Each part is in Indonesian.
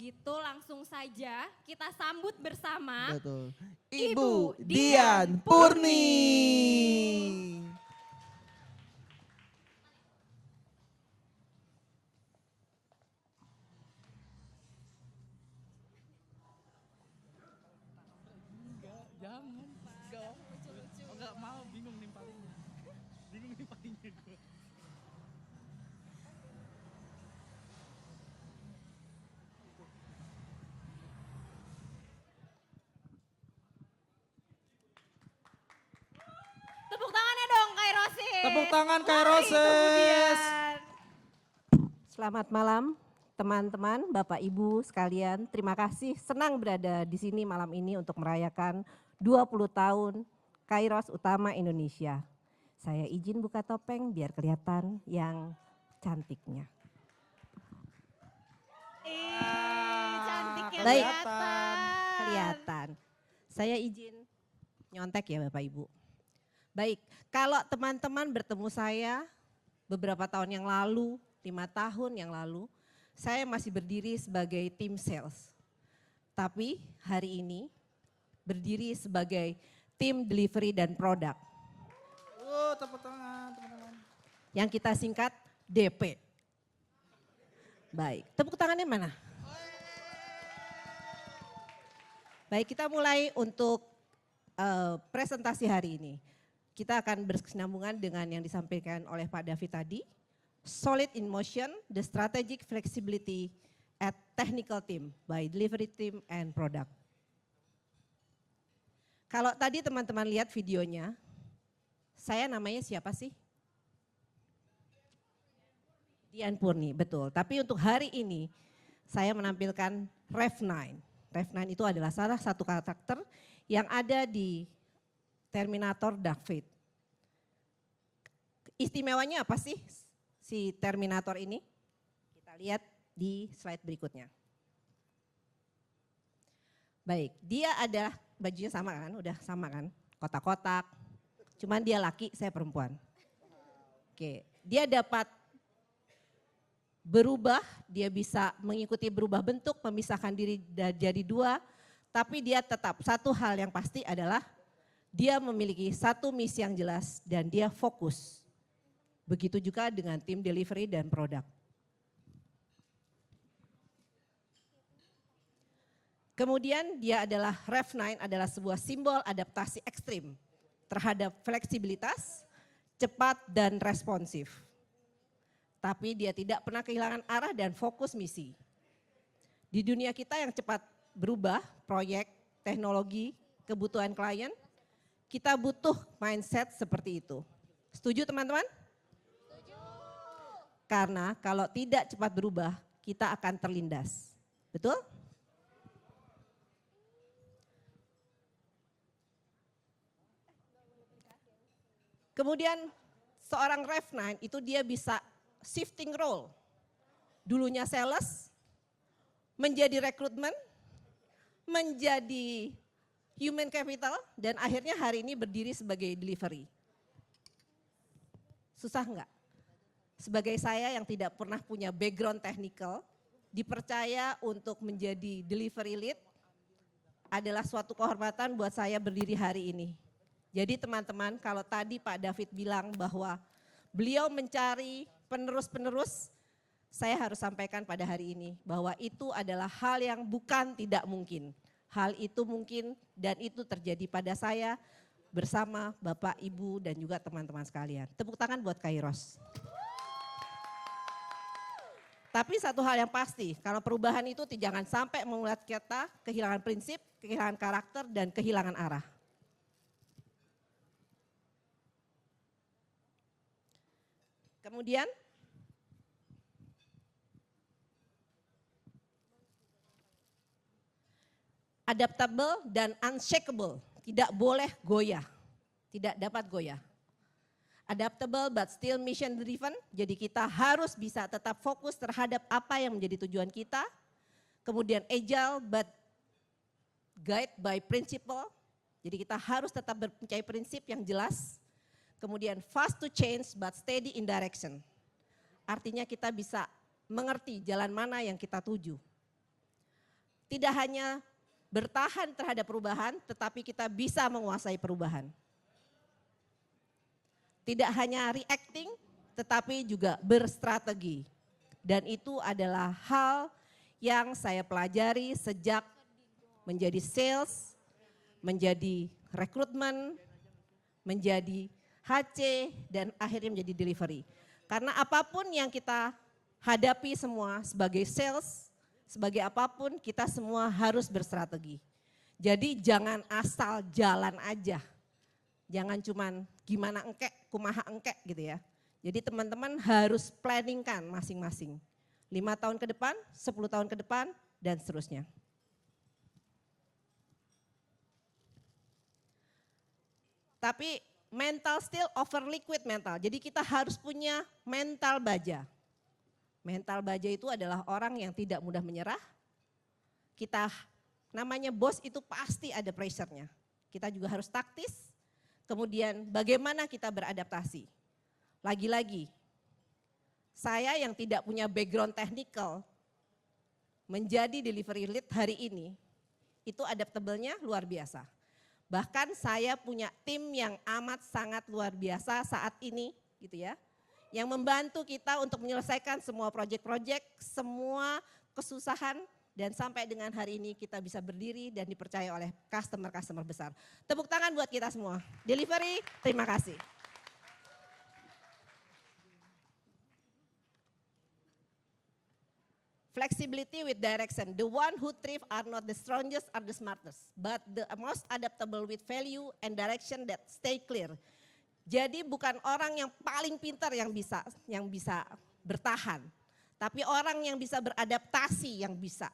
gitu langsung saja kita sambut bersama Betul. Ibu Ibu Dian Purni. Jangan, enggak. Oh, enggak mau, bingung nimpalinnya. Bingung nimpalinnya gue. tepuk tangannya dong Kairosis. Tepuk tangan Wah, Kairosis. itu Bu Dian. Selamat malam teman-teman, Bapak Ibu sekalian. Terima kasih senang berada di sini malam ini untuk merayakan 20 tahun Kairos Utama Indonesia. Saya izin buka topeng biar kelihatan yang cantiknya. Ih, cantiknya Baik. kelihatan. Saya izin nyontek ya Bapak Ibu. Baik, kalau teman-teman bertemu saya beberapa tahun yang lalu, 5 tahun yang lalu, saya masih berdiri sebagai tim sales. Tapi hari ini berdiri sebagai tim delivery dan produk. Tepuk tangan teman-teman. Yang kita singkat DP. Baik, tepuk tangannya mana? Baik, kita mulai untuk presentasi hari ini. Kita akan berkesinambungan dengan yang disampaikan oleh Pak David tadi. Solid in motion, the strategic flexibility at technical team by delivery team and product. Kalau tadi teman-teman lihat videonya, saya namanya siapa sih? Dian Purni, betul. Tapi untuk hari ini saya menampilkan Rev9. Rev9 itu adalah salah satu karakter yang ada di Terminator Dark Fate. Istimewanya apa sih si Terminator ini? Kita lihat di slide berikutnya. Baik, dia ada bajunya sama kan, udah sama kan, kotak-kotak. Cuman dia laki, saya perempuan. Oke, dia dapat berubah, dia bisa mengikuti berubah bentuk, memisahkan diri jadi dua, tapi dia tetap satu hal yang pasti adalah dia memiliki satu misi yang jelas dan dia fokus. Begitu juga dengan tim delivery dan produk. Kemudian dia adalah Rev9 adalah sebuah simbol adaptasi ekstrim terhadap fleksibilitas, cepat dan responsif. Tapi dia tidak pernah kehilangan arah dan fokus misi. Di dunia kita yang cepat berubah, proyek, teknologi, kebutuhan klien, kita butuh mindset seperti itu. Setuju teman-teman? Setuju. Karena kalau tidak cepat berubah, kita akan terlindas. Betul? Kemudian seorang Rev9 itu dia bisa shifting role. Dulunya sales, menjadi rekrutmen, menjadi human capital, dan akhirnya hari ini berdiri sebagai delivery. Susah enggak? Sebagai saya yang tidak pernah punya background technical, dipercaya untuk menjadi delivery lead adalah suatu kehormatan buat saya berdiri hari ini. Jadi teman-teman, kalau tadi Pak David bilang bahwa beliau mencari penerus-penerus, saya harus sampaikan pada hari ini bahwa itu adalah hal yang bukan tidak mungkin. Hal itu mungkin dan itu terjadi pada saya bersama Bapak, Ibu dan juga teman-teman sekalian. Tepuk tangan buat Kairos. Tapi satu hal yang pasti, kalau perubahan itu jangan sampai membuat kita kehilangan prinsip, kehilangan karakter dan kehilangan arah. Kemudian adaptable dan unshakable, tidak boleh goyah, tidak dapat goyah. Adaptable but still mission driven, jadi kita harus bisa tetap fokus terhadap apa yang menjadi tujuan kita. Kemudian agile but guide by principle, jadi kita harus tetap mempunyai prinsip yang jelas. Kemudian fast to change but steady in direction, artinya kita bisa mengerti jalan mana yang kita tuju. tidak hanya bertahan terhadap perubahan, tetapi kita bisa menguasai perubahan. Tidak hanya reacting, tetapi juga berstrategi. Dan itu adalah hal yang saya pelajari sejak menjadi sales, menjadi rekrutmen, menjadi HC, dan akhirnya menjadi delivery. Karena apapun yang kita hadapi semua sebagai sales, sebagai apapun kita semua harus berstrategi. Jadi jangan asal jalan aja. Jangan cuman gimana engkek, kumaha engkek gitu ya. Jadi teman-teman harus planningkan masing-masing. 5 tahun ke depan, 10 tahun ke depan, dan seterusnya. Tapi mental still over liquid mental. Jadi kita harus punya mental baja. Mental baja itu adalah orang yang tidak mudah menyerah. Kita namanya bos itu pasti ada pressure-nya. Kita juga harus taktis. Kemudian bagaimana kita beradaptasi. Lagi-lagi, saya yang tidak punya background technical menjadi delivery lead hari ini, itu adaptable-nya luar biasa. Bahkan saya punya tim yang amat sangat luar biasa saat ini gitu ya. Yang membantu kita untuk menyelesaikan semua proyek-proyek, semua kesusahan, dan sampai dengan hari ini kita bisa berdiri dan dipercaya oleh customer-customer besar. Tepuk tangan buat kita semua. Delivery, terima kasih. Flexibility with direction. The one who thrive are not the strongest or the smartest, but the most adaptable with value and direction that stay clear. Jadi bukan orang yang paling pintar yang bisa bertahan, tapi orang yang bisa beradaptasi yang bisa.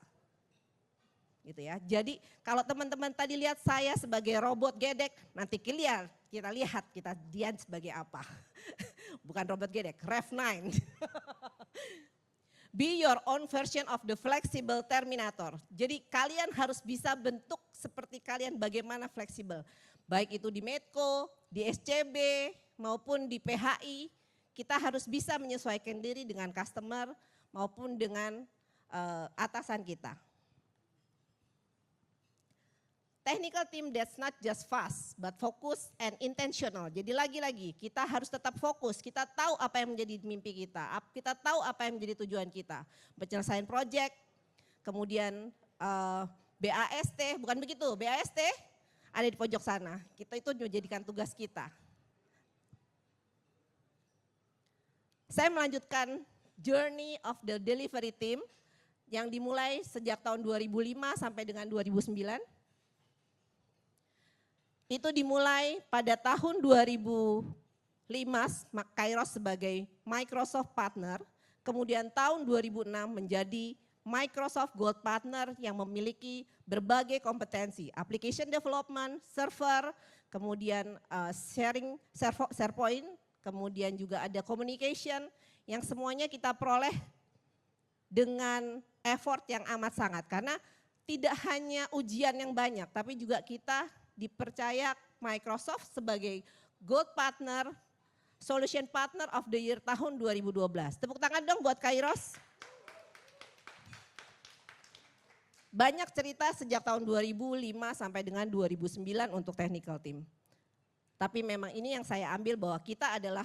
Gitu ya. Jadi kalau teman-teman tadi lihat saya sebagai robot gedek, nanti kita lihat Dian sebagai apa. Bukan robot gedek, Rev9. Be your own version of the flexible terminator. Jadi kalian harus bisa bentuk seperti kalian bagaimana fleksibel. Baik itu di Medco, di SCB, maupun di PHI. Kita harus bisa menyesuaikan diri dengan customer maupun dengan atasan kita. Technical team that's not just fast, but focus and intentional. Jadi lagi-lagi kita harus tetap fokus, kita tahu apa yang menjadi mimpi kita tahu apa yang menjadi tujuan kita. Penyelesaian proyek, kemudian BAST, bukan begitu, BAST ada di pojok sana. Kita itu menjadikan tugas kita. Saya melanjutkan journey of the delivery team yang dimulai sejak tahun 2005 sampai dengan 2009. Itu dimulai pada tahun 2005 Kairos sebagai Microsoft Partner, kemudian tahun 2006 menjadi Microsoft Gold Partner yang memiliki berbagai kompetensi, application development, server, kemudian sharing, SharePoint, kemudian juga ada communication yang semuanya kita peroleh dengan effort yang amat sangat karena tidak hanya ujian yang banyak tapi juga kita dipercaya Microsoft sebagai Gold Partner, Solution Partner of the Year tahun 2012. Tepuk tangan dong buat Kairos. Banyak cerita sejak tahun 2005 sampai dengan 2009 untuk technical team. Tapi memang ini yang saya ambil bahwa kita adalah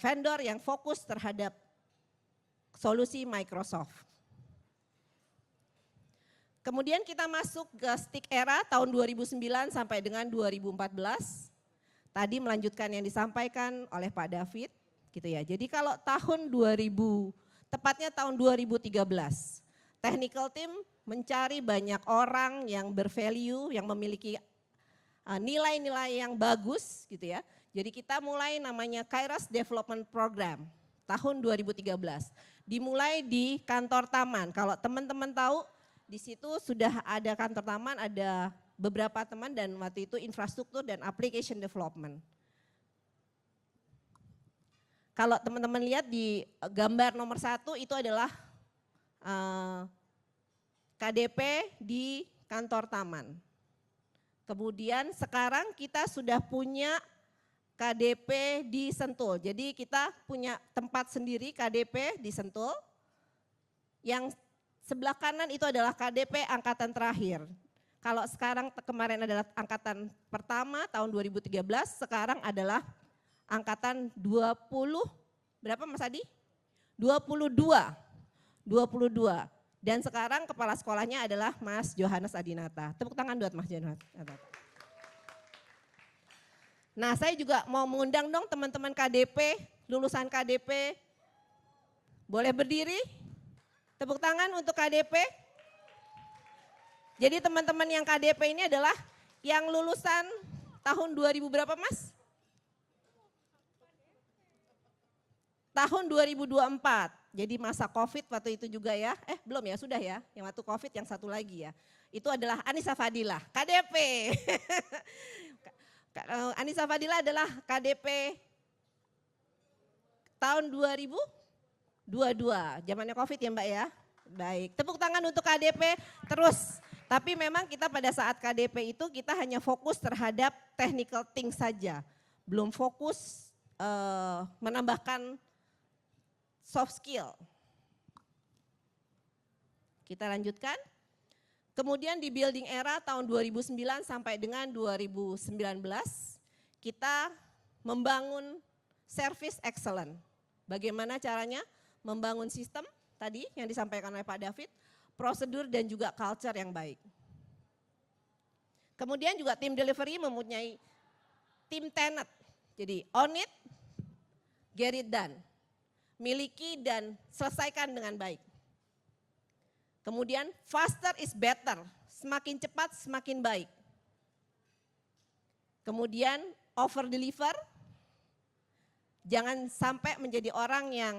vendor yang fokus terhadap solusi Microsoft. Kemudian kita masuk ke stick era tahun 2009 sampai dengan 2014. Tadi melanjutkan yang disampaikan oleh Pak David, gitu ya. Jadi kalau tahun 2000, tepatnya tahun 2013, technical team mencari banyak orang yang bervalue, yang memiliki nilai-nilai yang bagus, gitu ya. Jadi kita mulai namanya Kairos Development Program tahun 2013. Dimulai di kantor taman. Kalau teman-teman tahu, di situ sudah ada kantor taman, ada beberapa teman dan waktu itu infrastruktur dan application development. Kalau teman-teman lihat di gambar nomor 1 itu adalah KDP di kantor taman. Kemudian sekarang kita sudah punya KDP di Sentul. Jadi kita punya tempat sendiri KDP di Sentul. Yang sebelah kanan itu adalah KDP angkatan terakhir. Kalau sekarang kemarin adalah angkatan pertama tahun 2013, sekarang adalah angkatan 20, berapa Mas Adi? 22. Dan sekarang kepala sekolahnya adalah Mas Johannes Adinata. Tepuk tangan buat Mas Johannes Adinata. Nah, saya juga mau mengundang dong teman-teman KDP, lulusan KDP. Boleh berdiri? Tepuk tangan untuk KDP. Jadi teman-teman yang KDP ini adalah yang lulusan tahun 2000 berapa Mas? Tahun 2024. Jadi masa COVID waktu itu juga ya. Belum ya, sudah ya. Yang waktu COVID yang satu lagi ya. Itu adalah Anissa Fadilah, KDP. Anissa Fadilah adalah KDP tahun 2022. Zamannya COVID ya Mbak ya. Baik, tepuk tangan untuk KDP terus. Tapi memang kita pada saat KDP itu kita hanya fokus terhadap technical things saja. Belum fokus menambahkan soft skill. Kita lanjutkan. Kemudian di building era tahun 2009 sampai dengan 2019 kita membangun service excellent. Bagaimana caranya? Membangun sistem tadi yang disampaikan oleh Pak David, prosedur dan juga culture yang baik. Kemudian juga tim delivery mempunyai tim tenet. Jadi own it, get it done. Miliki dan selesaikan dengan baik. Kemudian faster is better, semakin cepat semakin baik. Kemudian over deliver, jangan sampai menjadi orang yang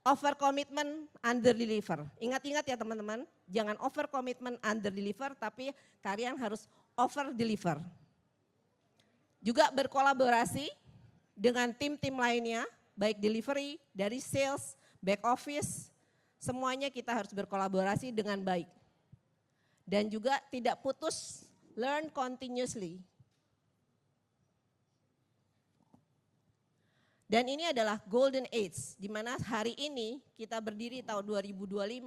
over commitment, under deliver. Ingat-ingat ya teman-teman, jangan over commitment, under deliver, tapi kalian harus over deliver. Juga berkolaborasi dengan tim-tim lainnya, baik delivery, dari sales, back office, semuanya kita harus berkolaborasi dengan baik. Dan juga tidak putus, learn continuously. Dan ini adalah golden age, di mana hari ini kita berdiri tahun 2025,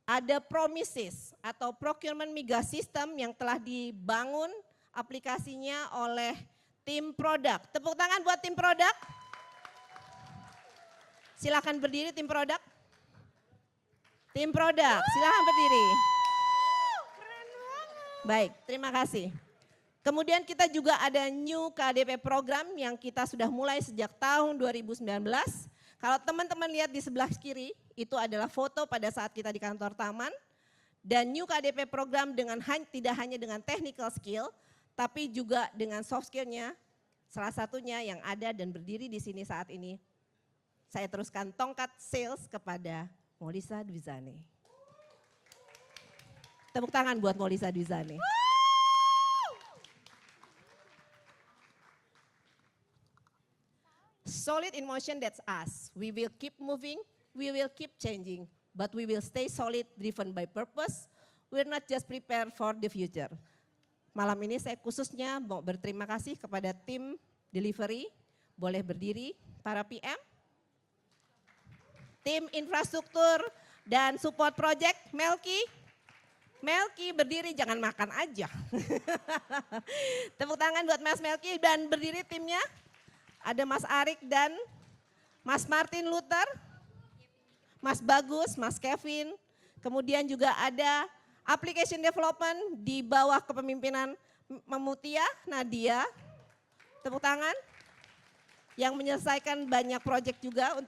ada promises atau procurement mega system yang telah dibangun aplikasinya oleh tim produk. Tepuk tangan buat tim produk. Silakan berdiri tim produk. Tim produk, silakan berdiri. Baik, terima kasih. Kemudian kita juga ada new KDP program yang kita sudah mulai sejak tahun 2019. Kalau teman-teman lihat di sebelah kiri, itu adalah foto pada saat kita di kantor taman. Dan new KDP program dengan tidak hanya dengan technical skill, tapi juga dengan soft skillnya. Salah satunya yang ada dan berdiri di sini saat ini, saya teruskan tongkat sales kepada Molisa Dwizani. Tepuk tangan buat Molisa Dwizani. Solid in motion, that's us. We will keep moving, we will keep changing, but we will stay solid, driven by purpose. We're not just prepare for the future. Malam ini saya khususnya mau berterima kasih kepada tim delivery, boleh berdiri, para PM, tim infrastruktur dan support project, Melki. Melki berdiri, jangan makan aja. Tepuk tangan buat Mas Melki dan berdiri timnya. Ada Mas Arik dan Mas Martin Luther, Mas Bagus, Mas Kevin. Kemudian juga ada application development di bawah kepemimpinan Memutia, Nadia. Tepuk tangan. Yang menyelesaikan banyak proyek juga.